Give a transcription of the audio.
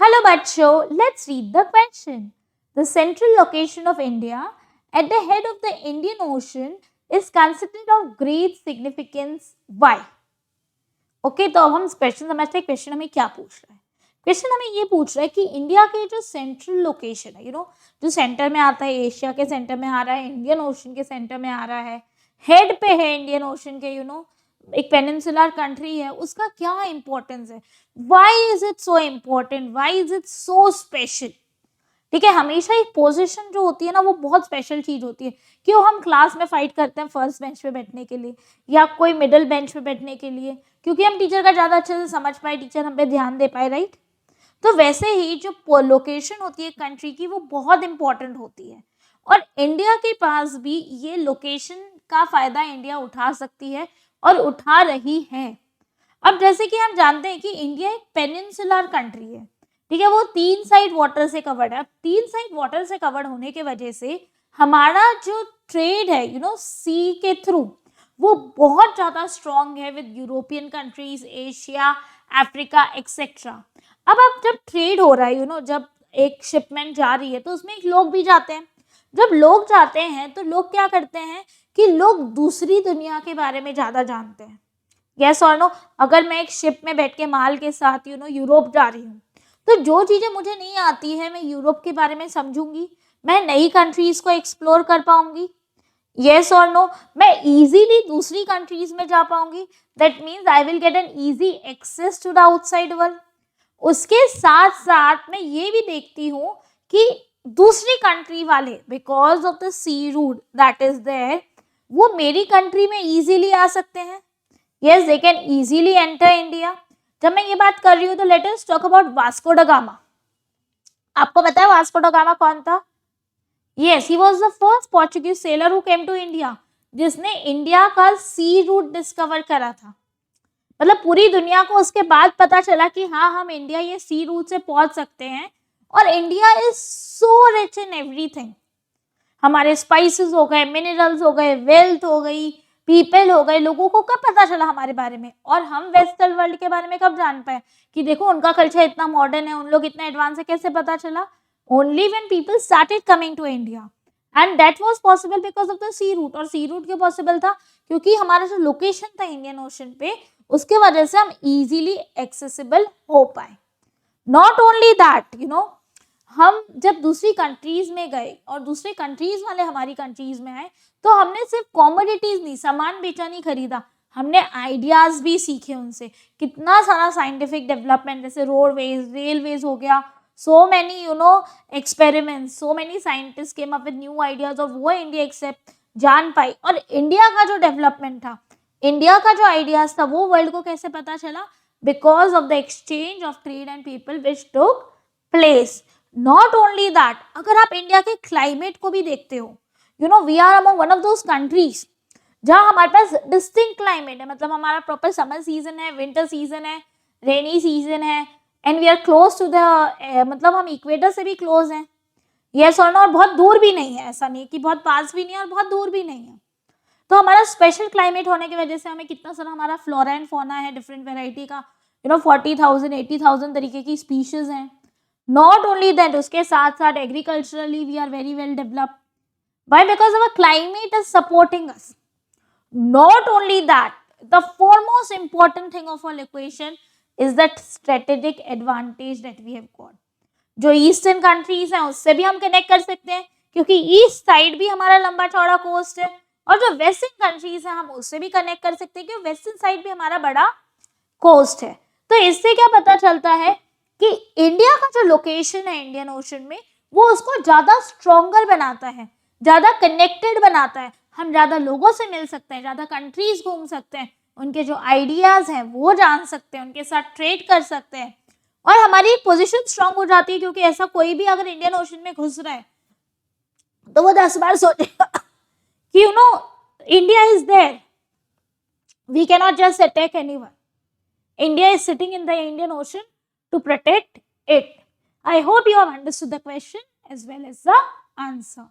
Hello बच्चों, let's read the question. The central location of India at the head of the Indian Ocean is considered of great significance. Why? Okay तो अब हम question समझते हैं. Question हमें क्या पूछ रहा है. क्वेश्चन हमें ये पूछ रहा है कि इंडिया के जो सेंट्रल लोकेशन है, जो सेंटर में आता है, एशिया के सेंटर में आ रहा है, इंडियन ओशन के सेंटर में आ रहा है, हेड पे है इंडियन ओशन के, एक पेनिनसुलर कंट्री है, उसका क्या इंपॉर्टेंस है. Why is it so important, why is it so special. ठीक है, हमेशा एक पोजीशन जो होती है ना, वो बहुत स्पेशल चीज होती है. क्यों हम क्लास में फाइट करते हैं फर्स्ट बेंच पे बैठने के लिए या कोई मिडिल बेंच पे बैठने के लिए? क्योंकि हम टीचर का ज्यादा अच्छे से समझ पाए, टीचर हम पे ध्यान दे पाए, राइट. तो वैसे ही जो लोकेशन होती है कंट्री की, वो बहुत इंपॉर्टेंट होती है. और इंडिया के पास भी ये लोकेशन का फायदा इंडिया उठा सकती है और उठा रही है. अब जैसे कि हम जानते हैं कि इंडिया एक पेनिनसुलर कंट्री है. ठीक है, वो 3 साइड वाटर से कवर्ड है. अब 3 साइड वाटर से कवर्ड होने के वजह से हमारा जो ट्रेड है सी के थ्रू, वो बहुत ज्यादा स्ट्रॉन्ग है with European countries, Asia, Africa etcetera. अब जब ट्रेड हो रहा है, जब एक शिपमेंट जा रही है तो उसमें एक लोग भी जाते हैं. जब लोग जाते हैं तो लोग क्या करते हैं कि लोग दूसरी दुनिया के बारे में ज्यादा जानते हैं. यस और नो. अगर मैं एक शिप में बैठ के माल के साथ यूरोप जा रही हूँ, तो जो चीजें मुझे नहीं आती है मैं यूरोप के बारे में समझूंगी, मैं नई कंट्रीज को एक्सप्लोर कर पाऊंगी. यस और नो. मैं इजीली दूसरी कंट्रीज में जा पाऊंगी. That means I will get an easy access to the outside world. उसके साथ साथ मैं ये भी देखती हूँ कि दूसरी कंट्री वाले, because of the sea route that is there, वो मेरी कंट्री में इजीली आ सकते हैं. Yes, they can easily enter India. जब मैं ये बात कर रही हूँ तो let us talk about Vasco da Gama. आपको पता है वास्को ड गामा कौन था? Yes, he was the first Portuguese sailor who came to India, जिसने इंडिया का सी रूट डिस्कवर करा था. मतलब पूरी दुनिया को उसके बाद पता चला कि हाँ, हम इंडिया ये सी रूट से पहुंच सकते हैं. और India is so rich in everything. हमारे स्पाइसेस हो गए, मिनरल्स हो गए, वेल्थ हो गई, पीपल हो गए. लोगों को कब पता चला हमारे बारे में? और हम वेस्टर्न वर्ल्ड के बारे में कब जान पाए कि देखो उनका कल्चर इतना मॉडर्न है, उन लोग इतना एडवांस है. कैसे पता चला? Only when people started coming to India, and that was possible because of the sea route. और सी रूट क्यों पॉसिबल था? क्योंकि हमारा जो लोकेशन था इंडियन ओशन पे, उसके वजह से हम इजीली एक्सेसिबल हो पाए. नॉट ओनली दैट, हम जब दूसरी कंट्रीज में गए और दूसरे कंट्रीज वाले हमारी कंट्रीज में आए, तो हमने सिर्फ कॉमोडिटीज नहीं, सामान बेचा नहीं, खरीदा, हमने आइडियाज भी सीखे उनसे. कितना सारा साइंटिफिक डेवलपमेंट, जैसे रोडवेज, रेलवेज हो गया, so many experiments, so many scientist came up with new ideas, और वो इंडिया एक्सेप्ट जान पाई. और इंडिया का जो डेवलपमेंट था, इंडिया का जो आइडियाज था, वो वर्ल्ड को कैसे पता चला? Because of the exchange of trade and people which took place. Not only that, अगर आप इंडिया के क्लाइमेट को भी देखते हो, we are among one of those countries जहां हमारे पास डिस्टिंक्ट क्लाइमेट है. मतलब हमारा प्रॉपर समर सीजन है, विंटर सीजन है, रेनी सीजन है, and we are close to the, मतलब हम इक्वेटर से भी क्लोज हैं. यस और नो. और बहुत दूर भी नहीं है, ऐसा नहीं कि बहुत पास भी नहीं है और बहुत दूर भी नहीं है. तो हमारा स्पेशल क्लाइमेट होने की वजह से हमें कितना सारा हमारा फ्लोरा एंड फौना है, डिफरेंट वेराइटी का, 40,000 80,000 तरीके की स्पीशीज हैं. नॉट ओनली दैट, उसके साथ साथ agriculturally we are very well developed. Why? Because our climate is supporting us. Not only that, the foremost important thing of our equation is that strategic advantage that we have got. जो eastern countries हैं उससे भी हम connect कर सकते हैं, क्योंकि east side भी हमारा लंबा चौड़ा कोस्ट है. और जो वेस्टर्न कंट्रीज हैं हम उससे भी कनेक्ट कर सकते हैं, क्योंकि वेस्टर्न साइड भी हमारा बड़ा कोस्ट है. तो इससे क्या पता चलता है कि इंडिया का जो लोकेशन है इंडियन ओशन में, वो उसको ज्यादा स्ट्रॉन्गर बनाता है, ज्यादा कनेक्टेड बनाता है. हम ज्यादा लोगों से मिल सकते हैं, ज्यादा कंट्रीज घूम सकते हैं, उनके जो आइडियाज हैं वो जान सकते हैं, उनके साथ ट्रेड कर सकते हैं, और हमारी पोजीशन स्ट्रांग हो जाती है. क्योंकि ऐसा कोई भी अगर इंडियन ओशन में घुस रहा है तो वो 10 बार सोचेगा कि India is there, we can not just attack anyone. India is sitting in the Indian Ocean to protect it. I hope you have understood the question as well as the answer.